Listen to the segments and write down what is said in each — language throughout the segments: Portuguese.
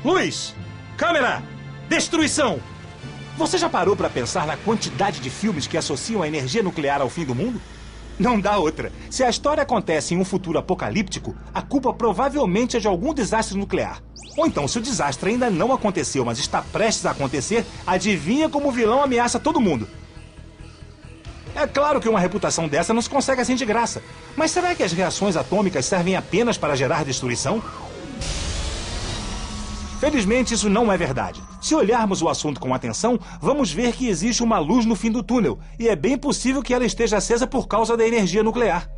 Luz! Câmera! Destruição! Você já parou para pensar na quantidade de filmes que associam a energia nuclear ao fim do mundo? Não dá outra. Se a história acontece em um futuro apocalíptico, a culpa provavelmente é de algum desastre nuclear. Ou então, se o desastre ainda não aconteceu, mas está prestes a acontecer, adivinha como o vilão ameaça todo mundo. É claro que uma reputação dessa não se consegue assim de graça. Mas será que as reações atômicas servem apenas para gerar destruição? Felizmente, isso não é verdade. Se olharmos o assunto com atenção, vamos ver que existe uma luz no fim do túnel, e é bem possível que ela esteja acesa por causa da energia nuclear.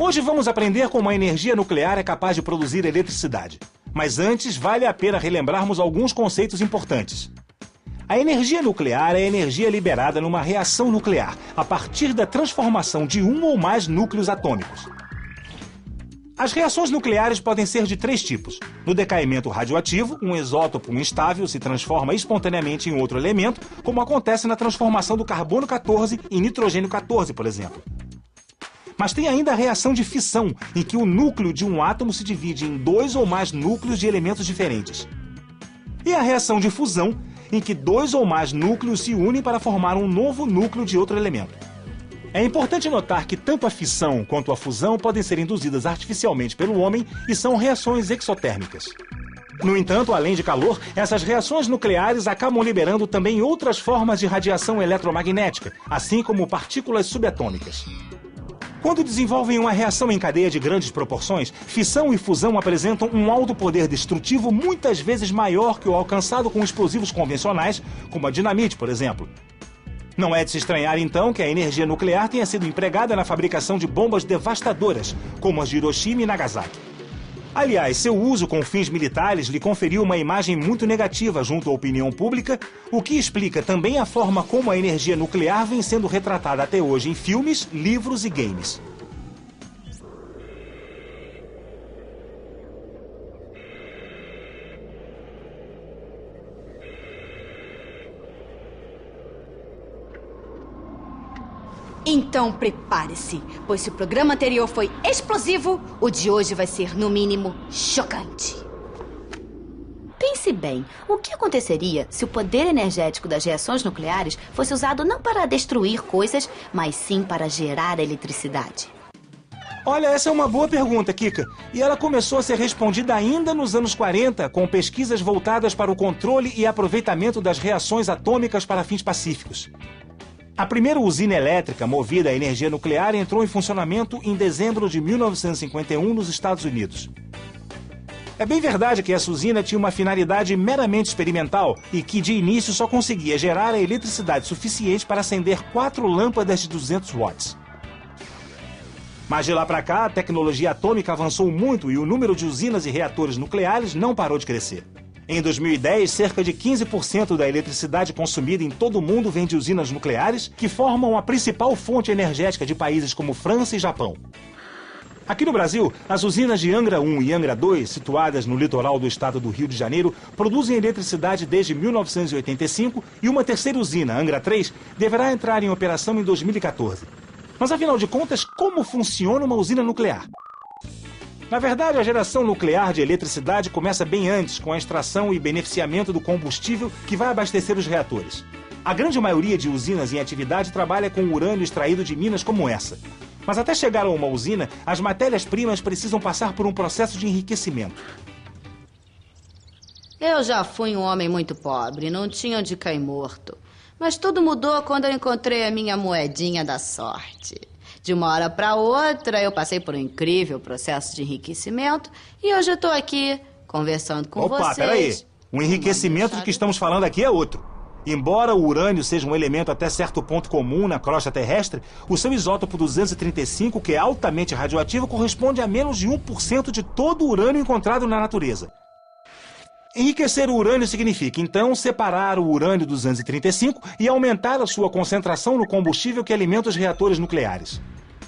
Hoje vamos aprender como a energia nuclear é capaz de produzir eletricidade. Mas antes, vale a pena relembrarmos alguns conceitos importantes. A energia nuclear é a energia liberada numa reação nuclear, a partir da transformação de um ou mais núcleos atômicos. As reações nucleares podem ser de três tipos. No decaimento radioativo, um isótopo instável se transforma espontaneamente em outro elemento, como acontece na transformação do carbono 14 em nitrogênio 14, por exemplo. Mas tem ainda a reação de fissão, em que o núcleo de um átomo se divide em dois ou mais núcleos de elementos diferentes. E a reação de fusão, em que dois ou mais núcleos se unem para formar um novo núcleo de outro elemento. É importante notar que tanto a fissão quanto a fusão podem ser induzidas artificialmente pelo homem e são reações exotérmicas. No entanto, além de calor, essas reações nucleares acabam liberando também outras formas de radiação eletromagnética, assim como partículas subatômicas. Quando desenvolvem uma reação em cadeia de grandes proporções, fissão e fusão apresentam um alto poder destrutivo muitas vezes maior que o alcançado com explosivos convencionais, como a dinamite, por exemplo. Não é de se estranhar, então, que a energia nuclear tenha sido empregada na fabricação de bombas devastadoras, como as de Hiroshima e Nagasaki. Aliás, seu uso com fins militares lhe conferiu uma imagem muito negativa junto à opinião pública, o que explica também a forma como a energia nuclear vem sendo retratada até hoje em filmes, livros e games. Então prepare-se, pois se o programa anterior foi explosivo, o de hoje vai ser, no mínimo, chocante. Pense bem, o que aconteceria se o poder energético das reações nucleares fosse usado não para destruir coisas, mas sim para gerar eletricidade? Olha, essa é uma boa pergunta, Kika. E ela começou a ser respondida ainda nos anos 40, com pesquisas voltadas para o controle e aproveitamento das reações atômicas para fins pacíficos. A primeira usina elétrica movida a energia nuclear entrou em funcionamento em dezembro de 1951 nos Estados Unidos. É bem verdade que essa usina tinha uma finalidade meramente experimental e que de início só conseguia gerar a eletricidade suficiente para acender 4 lâmpadas de 200 watts. Mas de lá para cá, a tecnologia atômica avançou muito e o número de usinas e reatores nucleares não parou de crescer. Em 2010, cerca de 15% da eletricidade consumida em todo o mundo vem de usinas nucleares, que formam a principal fonte energética de países como França e Japão. Aqui no Brasil, as usinas de Angra 1 e Angra 2, situadas no litoral do estado do Rio de Janeiro, produzem eletricidade desde 1985 e uma terceira usina, Angra 3, deverá entrar em operação em 2014. Mas afinal de contas, como funciona uma usina nuclear? Na verdade, a geração nuclear de eletricidade começa bem antes, com a extração e beneficiamento do combustível que vai abastecer os reatores. A grande maioria de usinas em atividade trabalha com urânio extraído de minas como essa. Mas até chegar a uma usina, as matérias-primas precisam passar por um processo de enriquecimento. Eu já fui um homem muito pobre, não tinha onde cair morto. Mas tudo mudou quando eu encontrei a minha moedinha da sorte. De uma hora para outra, eu passei por um incrível processo de enriquecimento e hoje eu estou aqui conversando com vocês. Opa, peraí. O enriquecimento de que estamos falando aqui é outro. Embora o urânio seja um elemento até certo ponto comum na crosta terrestre, o seu isótopo 235, que é altamente radioativo, corresponde a menos de 1% de todo o urânio encontrado na natureza. Enriquecer o urânio significa, então, separar o urânio-235 e aumentar a sua concentração no combustível que alimenta os reatores nucleares.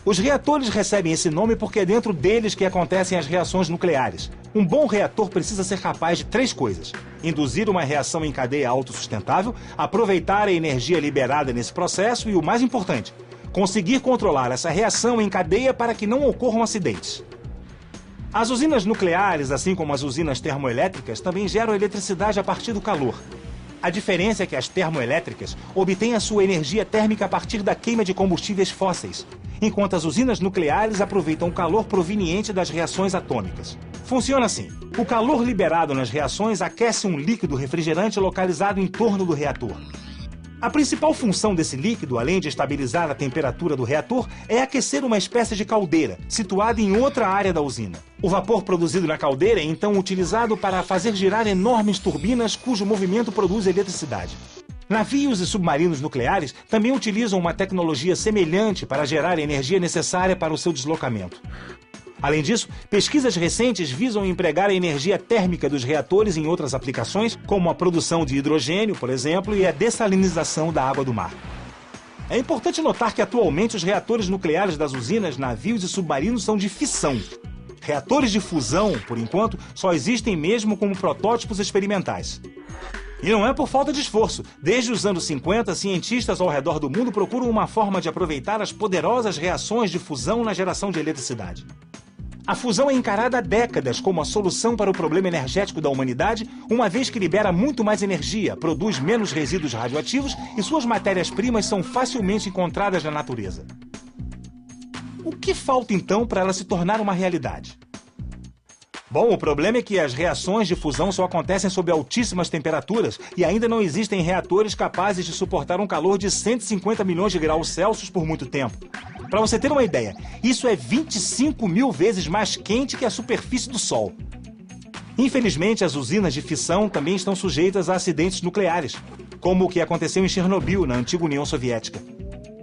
Os reatores recebem esse nome porque é dentro deles que acontecem as reações nucleares. Um bom reator precisa ser capaz de 3 coisas: induzir uma reação em cadeia autossustentável, aproveitar a energia liberada nesse processo e, o mais importante, conseguir controlar essa reação em cadeia para que não ocorram acidentes. As usinas nucleares, assim como as usinas termoelétricas, também geram eletricidade a partir do calor. A diferença é que as termoelétricas obtêm a sua energia térmica a partir da queima de combustíveis fósseis, enquanto as usinas nucleares aproveitam o calor proveniente das reações atômicas. Funciona assim: o calor liberado nas reações aquece um líquido refrigerante localizado em torno do reator. A principal função desse líquido, além de estabilizar a temperatura do reator, é aquecer uma espécie de caldeira, situada em outra área da usina. O vapor produzido na caldeira é então utilizado para fazer girar enormes turbinas cujo movimento produz eletricidade. Navios e submarinos nucleares também utilizam uma tecnologia semelhante para gerar a energia necessária para o seu deslocamento. Além disso, pesquisas recentes visam empregar a energia térmica dos reatores em outras aplicações, como a produção de hidrogênio, por exemplo, e a dessalinização da água do mar. É importante notar que atualmente os reatores nucleares das usinas, navios e submarinos são de fissão. Reatores de fusão, por enquanto, só existem mesmo como protótipos experimentais. E não é por falta de esforço. Desde os anos 50, cientistas ao redor do mundo procuram uma forma de aproveitar as poderosas reações de fusão na geração de eletricidade. A fusão é encarada há décadas como a solução para o problema energético da humanidade, uma vez que libera muito mais energia, produz menos resíduos radioativos e suas matérias-primas são facilmente encontradas na natureza. O que falta então para ela se tornar uma realidade? Bom, o problema é que as reações de fusão só acontecem sob altíssimas temperaturas e ainda não existem reatores capazes de suportar um calor de 150 milhões de graus Celsius por muito tempo. Para você ter uma ideia, isso é 25 mil vezes mais quente que a superfície do Sol. Infelizmente, as usinas de fissão também estão sujeitas a acidentes nucleares, como o que aconteceu em Chernobyl, na antiga União Soviética.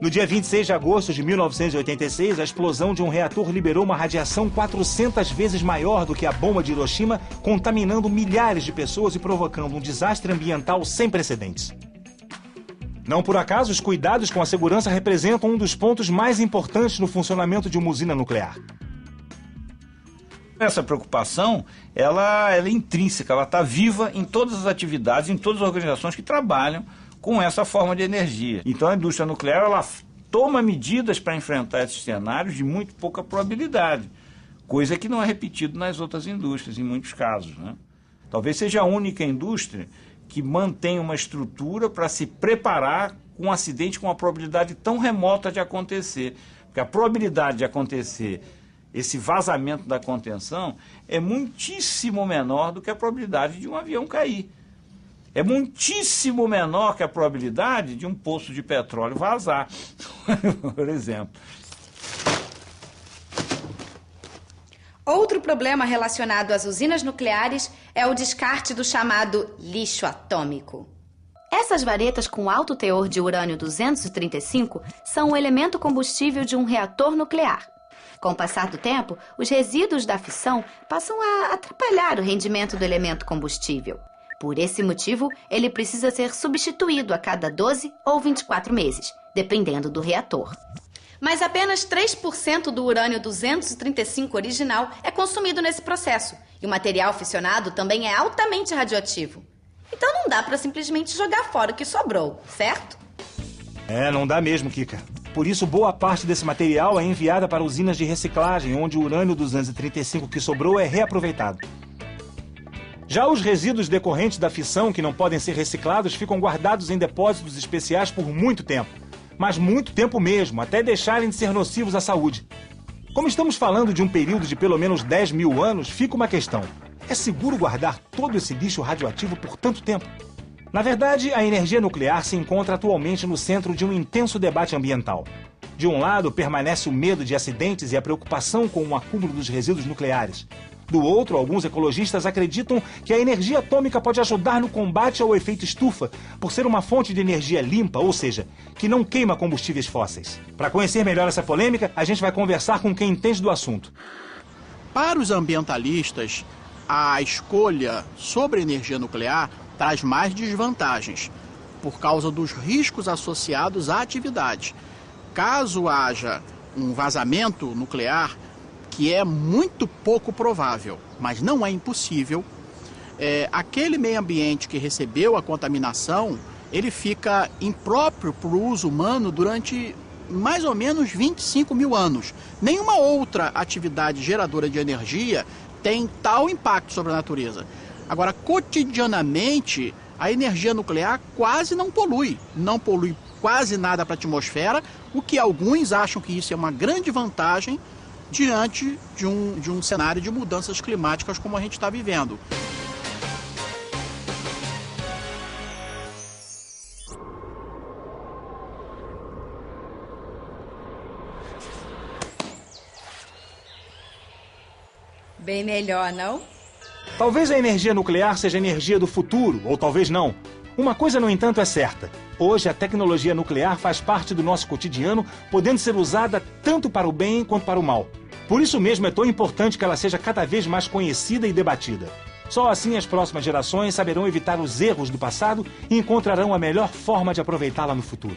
No dia 26 de agosto de 1986, a explosão de um reator liberou uma radiação 400 vezes maior do que a bomba de Hiroshima, contaminando milhares de pessoas e provocando um desastre ambiental sem precedentes. Não por acaso, os cuidados com a segurança representam um dos pontos mais importantes no funcionamento de uma usina nuclear. Essa preocupação, ela é intrínseca, ela está viva em todas as atividades, em todas as organizações que trabalham com essa forma de energia. Então a indústria nuclear, ela toma medidas para enfrentar esses cenários de muito pouca probabilidade, coisa que não é repetido nas outras indústrias, em muitos casos, né? Talvez seja a única indústria que mantém uma estrutura para se preparar com um acidente com uma probabilidade tão remota de acontecer. Porque a probabilidade de acontecer esse vazamento da contenção é muitíssimo menor do que a probabilidade de um avião cair. É muitíssimo menor que a probabilidade de um poço de petróleo vazar, por exemplo. Outro problema relacionado às usinas nucleares é o descarte do chamado lixo atômico. Essas varetas com alto teor de urânio-235 são o elemento combustível de um reator nuclear. Com o passar do tempo, os resíduos da fissão passam a atrapalhar o rendimento do elemento combustível. Por esse motivo, ele precisa ser substituído a cada 12 ou 24 meses, dependendo do reator. Mas apenas 3% do urânio-235 original é consumido nesse processo. E o material fissionado também é altamente radioativo. Então não dá para simplesmente jogar fora o que sobrou, certo? Não dá mesmo, Kika. Por isso, boa parte desse material é enviada para usinas de reciclagem, onde o urânio-235 que sobrou é reaproveitado. Já os resíduos decorrentes da fissão, que não podem ser reciclados, ficam guardados em depósitos especiais por muito tempo. Mas muito tempo mesmo, até deixarem de ser nocivos à saúde. Como estamos falando de um período de pelo menos 10 mil anos, fica uma questão. É seguro guardar todo esse lixo radioativo por tanto tempo? Na verdade, a energia nuclear se encontra atualmente no centro de um intenso debate ambiental. De um lado, permanece o medo de acidentes e a preocupação com o acúmulo dos resíduos nucleares. Do outro, alguns ecologistas acreditam que a energia atômica pode ajudar no combate ao efeito estufa, por ser uma fonte de energia limpa, ou seja, que não queima combustíveis fósseis. Para conhecer melhor essa polêmica, a gente vai conversar com quem entende do assunto. Para os ambientalistas, a escolha sobre a energia nuclear traz mais desvantagens, por causa dos riscos associados à atividade. Caso haja um vazamento nuclear, que é muito pouco provável, mas não é impossível, aquele meio ambiente que recebeu a contaminação, ele fica impróprio para o uso humano durante mais ou menos 25 mil anos. Nenhuma outra atividade geradora de energia tem tal impacto sobre a natureza. Agora, cotidianamente, a energia nuclear quase não polui quase nada para a atmosfera, o que alguns acham que isso é uma grande vantagem diante de um cenário de mudanças climáticas como a gente está vivendo. Bem melhor, não? Talvez a energia nuclear seja a energia do futuro, ou talvez não. Uma coisa, no entanto, é certa. Hoje, a tecnologia nuclear faz parte do nosso cotidiano, podendo ser usada tanto para o bem quanto para o mal. Por isso mesmo é tão importante que ela seja cada vez mais conhecida e debatida. Só assim as próximas gerações saberão evitar os erros do passado e encontrarão a melhor forma de aproveitá-la no futuro.